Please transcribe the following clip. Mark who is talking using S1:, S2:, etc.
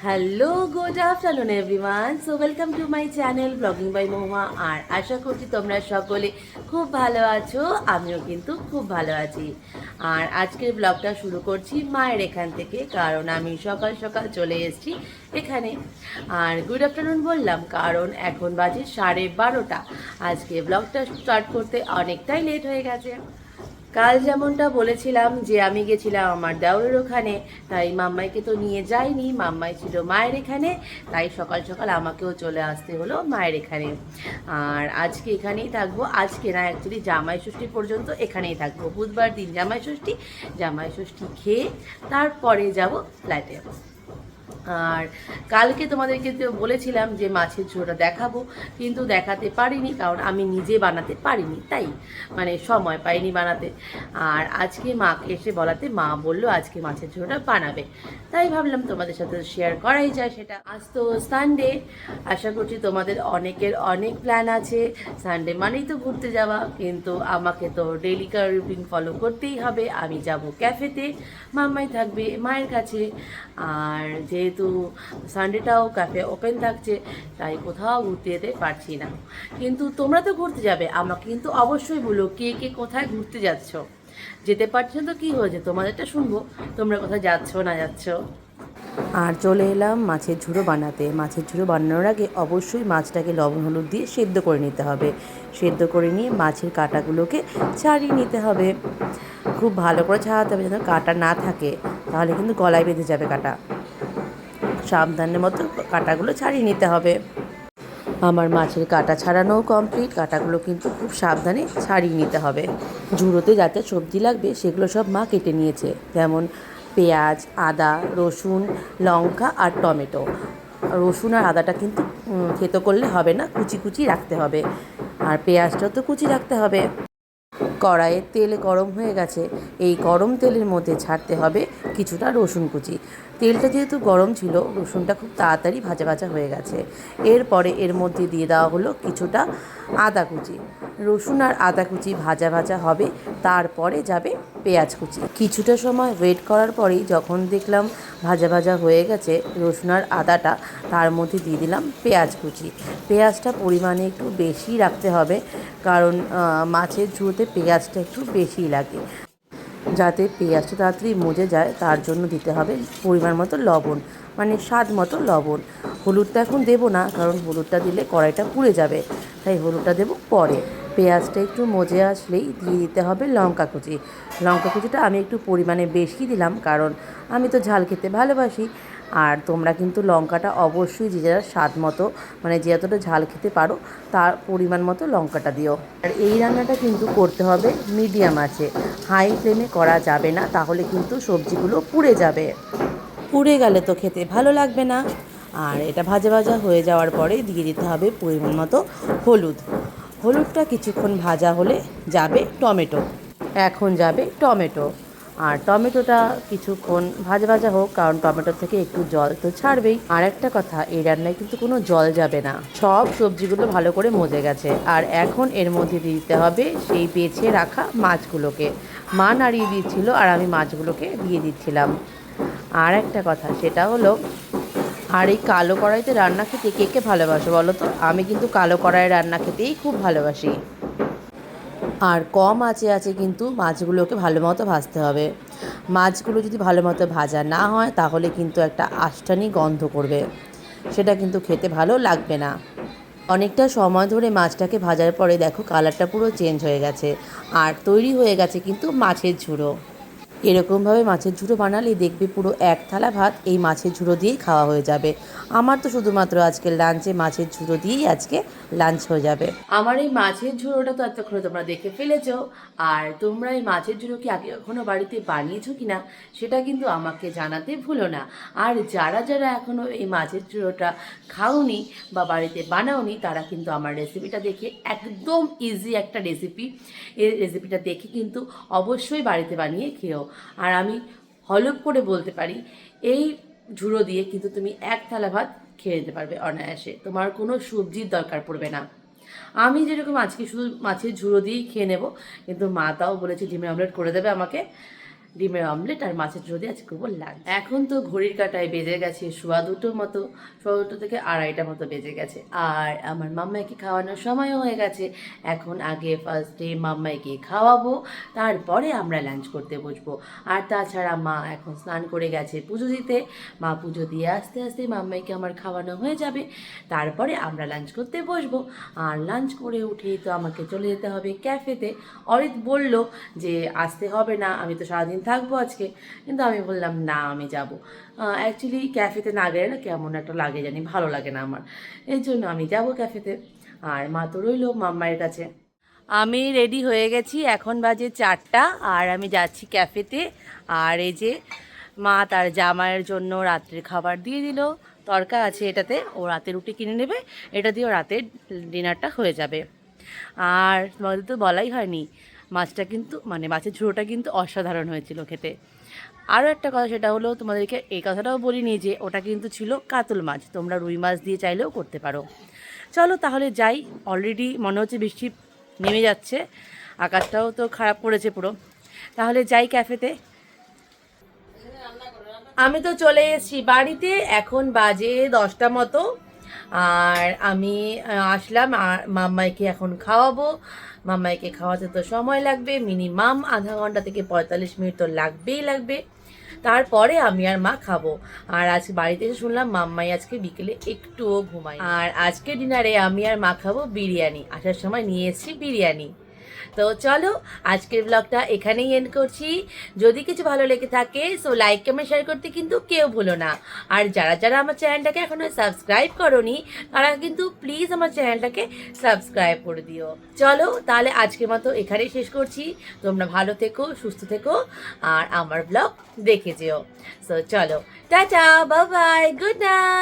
S1: Hello, good afternoon everyone. So welcome to my channel blogging by Mahua. আর আশা করছি তোমরা সকলে খুব ভালো আছো, আমিও কিন্তু খুব ভালো আছি। আর আজকের ব্লগটা শুরু করছি মায়ের এখান থেকে, কারণ আমি সকাল সকাল চলে এসেছি এখানে। আর গুড আফটারনুন বললাম কারণ এখন বাজে 12:30। আজকে ব্লগটা স্টার্ট করতে অনেকটাই লেট হয়ে গেছে। কাল যেমনটা বলেছিলাম যে আমি গেছিলাম আমার দেওরের ওখানে, তাই মাম্মাইকে তো নিয়ে যাইনি, মাম্মাই ছিল মায়ের এখানে, তাই সকাল সকাল আমাকেও চলে আসতে হলো মায়ের এখানে। আর আজকে এখানেই থাকবো, আজকে না অ্যাকচুয়ালি জামাই ষষ্ঠী পর্যন্ত এখানেই থাকবো। বুধবার দিন জামাই ষষ্ঠী, জামাই ষষ্ঠী খেয়ে তারপরে যাব ফ্ল্যাটে। আর কালকে তোমাদেরকে তো বলেছিলাম যে মাছের ঝোলটা দেখাবো, কিন্তু দেখাতে পারিনি কারণ আমি নিজে বানাতে পারিনি, তাই মানে সময় পাইনি বানাতে। আর আজকে মাকে এসে বলাতে মা বললো আজকে মাছের ঝোলটা বানাবে, তাই ভাবলাম তোমাদের সাথে শেয়ার করাই যায় সেটা। আজ তো সানডে, আশা করছি তোমাদের অনেকের অনেক প্ল্যান আছে। সানডে মানেই তো ঘুরতে যাওয়া, কিন্তু আমাকে তো ডেইলিকার রুটিন ফলো করতেই হবে। আমি যাব ক্যাফেতে, মাম্মাই থাকবে মায়ের কাছে। আর যেহেতু সানডেটাও ক্যাফে ওপেন থাকছে, তাই কোথাও ঘুরতে যেতে পারছি না। কিন্তু তোমরা তো ঘুরতে যাবে, আমাকে কিন্তু অবশ্যই বলো কে কে কোথায় ঘুরতে যাচ্ছ। যেতে পারছো তো কী হয়েছে, তোমাদেরটা শুনবো, তোমরা কোথায় যাচ্ছ না যাচ্ছ। আর চলে এলাম মাছের ঝুড়ো বানাতে। মাছের ঝুড়ো বানানোর আগে অবশ্যই মাছটাকে লবণ হলুদ দিয়ে সেদ্ধ করে নিতে হবে। সেদ্ধ করে নিয়ে মাছের কাঁটাগুলোকে ছাড়িয়ে নিতে হবে। খুব ভালো করে ছাড়াতে হবে যেন কাঁটা না থাকে, তাহলে কিন্তু গলায় বেঁধে যাবে কাঁটা। সাবধানের মতো কাঁটাগুলো ছাড়িয়ে নিতে হবে। আমার মাছের কাঁটা ছাড়ানোও কমপ্লিট। কাঁটাগুলো কিন্তু খুব সাবধানে ছাড়িয়ে নিতে হবে। ঝুড়োতে যাতে সবজি লাগবে সেগুলো সব মা কেটে নিয়েছে, যেমন পেঁয়াজ, আদা, রসুন, লঙ্কা আর টমেটো। রসুন আর আদাটা কিন্তু থেতো করলে হবে না, কুচি কুচি রাখতে হবে। আর পেঁয়াজটাও তো কুচি রাখতে হবে। কড়াইয়ে তেল গরম হয়ে গেছে, এই গরম তেলের মধ্যে ছাড়তে হবে কিছুটা রসুন কুচি। তেলটা যেহেতু গরম ছিল, রসুনটা খুব তাড়াতাড়ি ভাজা ভাজা হয়ে গেছে। এরপরে এর মধ্যে দিয়ে দেওয়া হলো কিছুটা আদা কুচি। রসুন আর আদা কুচি ভাজা ভাজা হবে, তারপরে যাবে পেঁয়াজ কুচি। কিছুটা সময় ওয়েট করার পরেই যখন দেখলাম ভাজা ভাজা হয়ে গেছে রসুন আর আদাটা, তার মধ্যে দিয়ে দিলাম পেঁয়াজ কুচি। পেঁয়াজটা পরিমাণে একটু বেশি রাখতে হবে, কারণ মাছের ঝুড়োতে পেঁয়াজটা একটু বেশিই লাগে। যাতে পেঁয়াজটা তাড়াতাড়ি মজে যায় তার জন্য দিতে হবে পরিমাণ মতো লবণ, মানে স্বাদ মতো লবণ। হলুদটা এখন দেবো না, কারণ হলুদটা দিলে কড়াইটা পুড়ে যাবে, তাই হলুদটা দেবো পরে। পেঁয়াজটা একটু মজে আসলেই দিয়ে দিতে হবে লঙ্কা কুচি। লঙ্কা কুচিটা আমি একটু পরিমাণে বেশি দিলাম, কারণ আমি তো ঝাল খেতে ভালোবাসি। আর তোমরা কিন্তু লঙ্কাটা অবশ্যই যে যার স্বাদ মতো, মানে যে যতটা ঝাল খেতে পারো তার পরিমাণ মতো লঙ্কাটা দিও। আর এই রান্নাটা কিন্তু করতে হবে মিডিয়াম আছে, হাই ফ্লেমে করা যাবে না, তাহলে কিন্তু সবজিগুলো পুড়ে যাবে। পুড়ে গেলে তো খেতে ভালো লাগবে না। আর এটা ভাজা ভাজা হয়ে যাওয়ার পরে দিয়ে দিতে হবে পরিমাণ মতো হলুদ। হলুদটা কিছুক্ষণ ভাজা হলে যাবে টমেটো। এখন যাবে টমেটো। আর টমেটোটা কিছুক্ষণ ভাজা ভাজা হোক, কারণ টমেটোর থেকে একটু জল তো ছাড়বেই। আর একটা কথা, এই রান্নায় কিন্তু কোনো জল যাবে না। সব সবজিগুলো ভালো করে মজে গেছে। আর এখন এর মধ্যে দিতে হবে সেই বেছে রাখা মাছগুলোকে। মা নাড়িয়ে দিচ্ছিল আর আমি মাছগুলোকে দিয়ে দিচ্ছিলাম। আর একটা কথা, সেটা হলো, আর এই কালো কড়াইতে রান্না খেতে কে কে ভালোবাসো বলো তো? আমি কিন্তু কালো কড়াইয়ে রান্না খেতেই খুব ভালোবাসি। আর কম আঁচে আছে কিন্তু মাছগুলোকে ভালো মতো ভাজতে হবে। মাছগুলো যদি ভালো মতো ভাজা না হয় তাহলে কিন্তু একটা আষ্টানি গন্ধ করবে, সেটা কিন্তু খেতে ভালো লাগবে না। অনেকটা সময় ধরে মাছটাকে ভাজার পরে দেখো কালারটা পুরো চেঞ্জ হয়ে গেছে, আর তৈরি হয়ে গেছে কিন্তু মাছের ঝুড়ো। এরকমভাবে মাছের ঝুড়ো বানালে দেখবে পুরো এক থালা ভাত এই মাছের ঝুড়ো দিয়েই খাওয়া হয়ে যাবে। আমার তো শুধুমাত্র আজকে লাঞ্চে মাছের ঝুড়ো দিয়েই আজকে লাঞ্চ হয়ে যাবে। আমার এই মাছের ঝুড়োটা তো এতক্ষণে তোমরা দেখে ফেলেছো। আর তোমরা এই মাছের ঝুড়ো কি আগে কখনো বাড়িতে বানিয়েছো কিনা সেটা কিন্তু আমাকে জানাতে ভুলো না। আর যারা যারা এখনও এই মাছের ঝুড়োটা খাওনি বা বাড়িতে বানাওনি, তারা কিন্তু আমার রেসিপিটা দেখে, একদম ইজি একটা রেসিপি, এই রেসিপিটা দেখে কিন্তু অবশ্যই বাড়িতে বানিয়ে খেও। আর আমি হলপ করে বলতে পারি, এই ঝুড়ো দিয়ে কিন্তু তুমি এক থালা ভাত খেয়ে নিতে পারবে অনায়াসে, তোমার কোনো সবজির দরকার পড়বে না। আমি যেরকম আজকে শুধু মাছের ঝুড়ো দিয়েই খেয়ে নেব, কিন্তু মা তাও বলেছে ডিমের অমলেট করে দেবে আমাকে, ডিমের অমলেট আর মাছের ঝোল দিয়ে আজকে করবো লাঞ্চ। এখন তো ঘড়ির কাঁটায় বেজে গেছে সোয়া দুটো মতো, সোয়া দুটো থেকে আড়াইটা মতো বেজে গেছে, আর আমার মাম্মাইকে খাওয়ানোর সময়ও হয়ে গেছে। এখন আগে ফার্স্টে মাম্মাইকে খাওয়াবো, তারপরে আমরা লাঞ্চ করতে বসবো। আর তাছাড়া মা এখন স্নান করে গেছে পুজো দিতে, মা পুজো দিয়ে আস্তে আস্তে মাম্মাইকে আমার খাওয়ানো হয়ে যাবে, তারপরে আমরা লাঞ্চ করতে বসবো। আর লাঞ্চ করে উঠেই তো আমাকে চলে যেতে হবে ক্যাফেতে। অরিত বলল যে আসতে হবে না, আমি তো সারাদিন থাকবো আজকে, কিন্তু আমি বললাম না আমি যাব। অ্যাকচুয়ালি ক্যাফেতে না গেলে না কেমন একটা লাগে জানি, ভালো লাগে না আমার, এই জন্য আমি যাব ক্যাফেতে। আর মা তো রইলো মাম্মায়ের কাছে। আমি রেডি হয়ে গেছি, এখন বাজে 4টা, আর আমি যাচ্ছি ক্যাফেতে। আর এই যে মা তার জামাইয়ের জন্য রাত্রের খাবার দিয়ে দিল, তরকা আছে এটাতে, ও রাতে রুটি কিনে নেবে, এটা দিয়েও রাতের ডিনারটা হয়ে যাবে। আর তোমাদের তো বলাই হয়নি, মাছটা কিন্তু মানে মাছের ঝোড়োটা কিন্তু অসাধারণ হয়েছিল খেতে। আরও একটা কথা, সেটা হলো তোমাদেরকে এই কথাটাও বলিনি যে ওটা কিন্তু ছিল কাতল মাছ, তোমরা রুই মাছ দিয়ে চাইলেও করতে পারো। চলো তাহলে যাই, অলরেডি মনে হচ্ছে বৃষ্টি নেমে যাচ্ছে, আকাশটাও তো খারাপ করেছে পুরো। তাহলে যাই ক্যাফেতে। আমি তো চলে এসেছি বাড়িতে, এখন বাজে 10টা মতো। আর আমি আসলাম, আর মাম্মাইকে এখন খাওয়াবো। মাম্মাইকে খাওয়াতে তো সময় লাগবে, মিনিমাম আধা ঘন্টা থেকে 45 মিনিট তো লাগবেই লাগবে। তারপরে আমি আর মা খাবো। আর আজ বাড়িতে এসে শুনলাম মাম্মাই আজকে বিকেলে একটুও ঘুমাই। আর আজকে ডিনারে আমি আর মা খাবো বিরিয়ানি, আসার সময় নিয়ে এসেছি বিরিয়ানি। তো চলো আজকের ব্লগটা এখানেই এন্ড করছি। যদি কিছু ভালো লেগে থাকে সো লাইক কমেন্ট শেয়ার করতে কিন্তু কেউ ভুলো না। আর যারা যারা আমার চ্যানেলটাকে এখনো সাবস্ক্রাইব করোনি তারা কিন্তু প্লিজ আমার চ্যানেলটাকে সাবস্ক্রাইব করে দিও। চলো তাহলে আজকের মতো এখানেই শেষ করছি। তোমরা ভালো থেকো, সুস্থ থেকো, আর আমার ব্লগ দেখে যেও। সো চলো, tata, bye bye, good night.